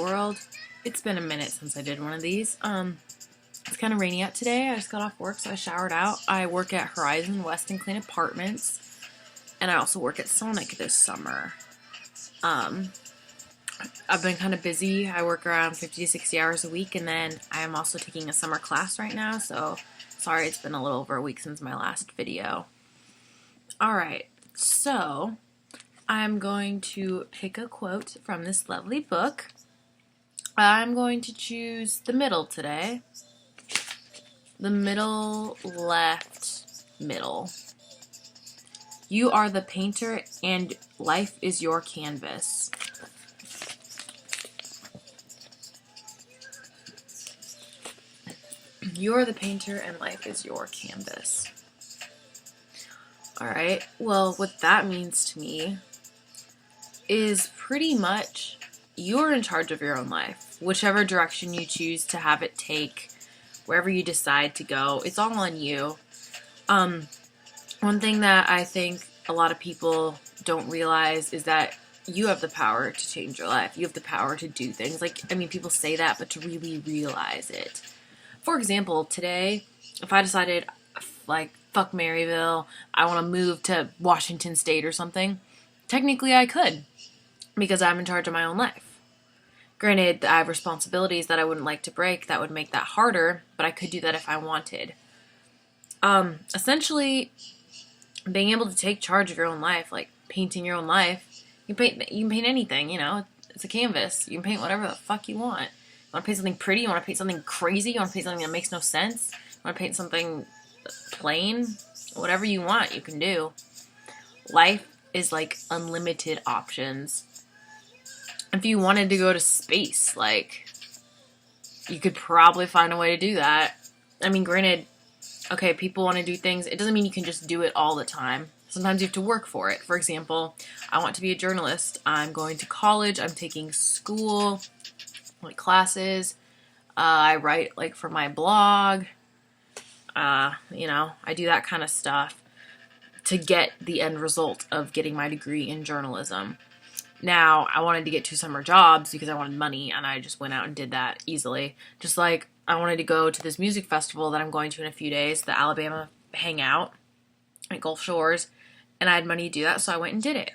world. It's been a minute since I did one of these. It's kind of rainy out today. I just got off work, so I showered out. I work at Horizon West and Clean Apartments, and I also work at Sonic this summer. I've been kind of busy. I work around 50 to 60 hours a week, and then I am also taking a summer class right now, so sorry it's been a little over a week since my last video. Alright, so I'm going to pick a quote from this lovely book. I'm going to choose the middle today. The middle, left, middle. You are the painter and life is your canvas. You're the painter and life is your canvas. Alright, well, what that means to me is pretty much you're in charge of your own life. Whichever direction you choose to have it take, wherever you decide to go, it's all on you. One thing that I think a lot of people don't realize is that you have the power to change your life. You have the power to do things. People say that, but to really realize it. For example, today, if I decided, fuck Maryville, I want to move to Washington State or something, technically I could, because I'm in charge of my own life. Granted, I have responsibilities that I wouldn't like to break that would make that harder, but I could do that if I wanted. Essentially, being able to take charge of your own life, like painting your own life, you can paint anything, it's a canvas. You can paint whatever the fuck you want. You want to paint something pretty? You want to paint something crazy? You want to paint something that makes no sense? You want to paint something plain? Whatever you want, you can do. Life is like unlimited options. If you wanted to go to space, you could probably find a way to do that. Granted, okay, people want to do things. It doesn't mean you can just do it all the time. Sometimes you have to work for it. For example, I want to be a journalist. I'm going to college. I'm taking school, classes. I write, for my blog. I do that kind of stuff to get the end result of getting my degree in journalism. Now, I wanted to get 2 summer jobs because I wanted money, and I just went out and did that easily. Just like I wanted to go to this music festival that I'm going to in a few days, the Alabama Hangout at Gulf Shores, and I had money to do that, so I went and did it.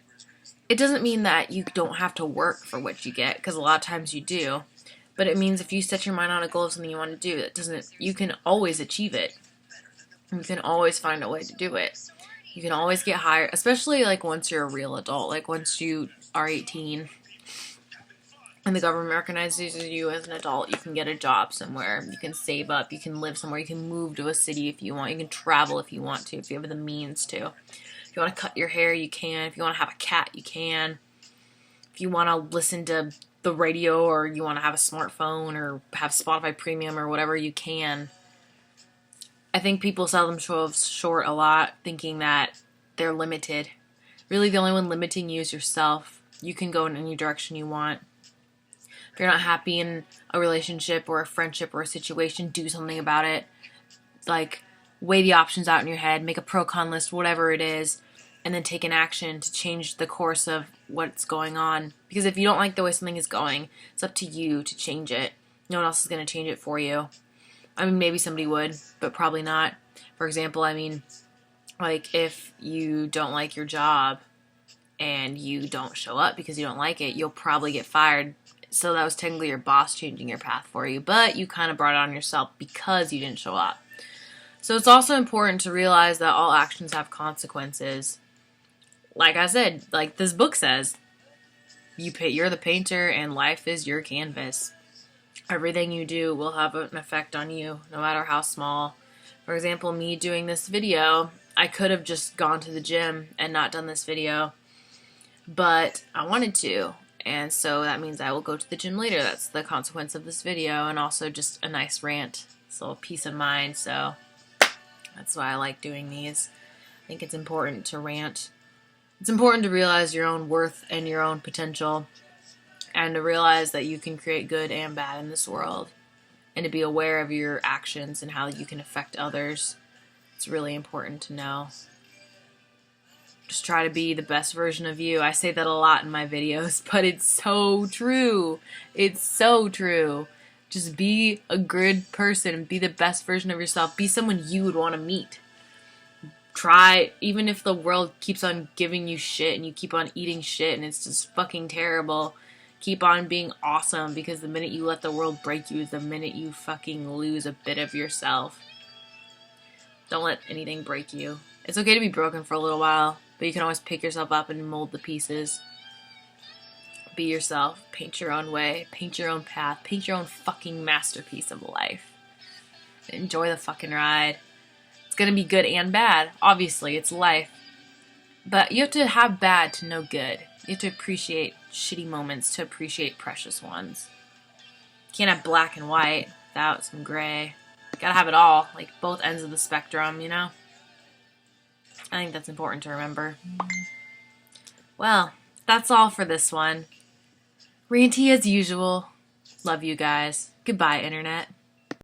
It doesn't mean that you don't have to work for what you get, because a lot of times you do, but it means if you set your mind on a goal of something you want to do, you can always achieve it. You can always find a way to do it. You can always get hired, especially once you're a real adult, once you are 18 and the government recognizes you as an adult, you can get a job somewhere, you can save up, you can live somewhere, you can move to a city if you want, you can travel if you want to, if you have the means to. If you want to cut your hair, you can. If you want to have a cat, you can. If you want to listen to the radio or you want to have a smartphone or have Spotify Premium or whatever, you can. I think people sell themselves short a lot thinking that they're limited. Really, the only one limiting you is yourself. You can go in any direction you want. If you're not happy in a relationship or a friendship or a situation, do something about it. Weigh the options out in your head, make a pro-con list, whatever it is, and then take an action to change the course of what's going on. Because if you don't like the way something is going, it's up to you to change it. No one else is going to change it for you. Maybe somebody would, but probably not. For example, if you don't like your job and you don't show up because you don't like it, you'll probably get fired. So that was technically your boss changing your path for you, but you kind of brought it on yourself because you didn't show up. So it's also important to realize that all actions have consequences. Like I said, this book says, you're the painter and life is your canvas. Everything you do will have an effect on you, no matter how small. For example, me doing this video, I could have just gone to the gym and not done this video, but I wanted to, and so that means I will go to the gym later. That's the consequence of this video, and also just a nice rant. It's a little peace of mind, so that's why I like doing these. I think it's important to rant. It's important to realize your own worth and your own potential, and to realize that you can create good and bad in this world, and to be aware of your actions and how you can affect others. It's really important to know. Just try to be the best version of you. I say that a lot in my videos, but it's so true. It's so true. Just be a good person. Be the best version of yourself. Be someone you would want to meet. Try, even if the world keeps on giving you shit and you keep on eating shit and it's just fucking terrible, keep on being awesome, because the minute you let the world break you is the minute you fucking lose a bit of yourself. Don't let anything break you. It's okay to be broken for a little while, but you can always pick yourself up and mold the pieces. Be yourself. Paint your own way. Paint your own path. Paint your own fucking masterpiece of life. Enjoy the fucking ride. It's gonna be good and bad. Obviously, it's life. But you have to have bad to know good. You have to appreciate shitty moments to appreciate precious ones. You can't have black and white without some gray. You gotta have it all, like both ends of the spectrum, you know? I think that's important to remember. Well, that's all for this one. Ranty as usual. Love you guys. Goodbye, Internet.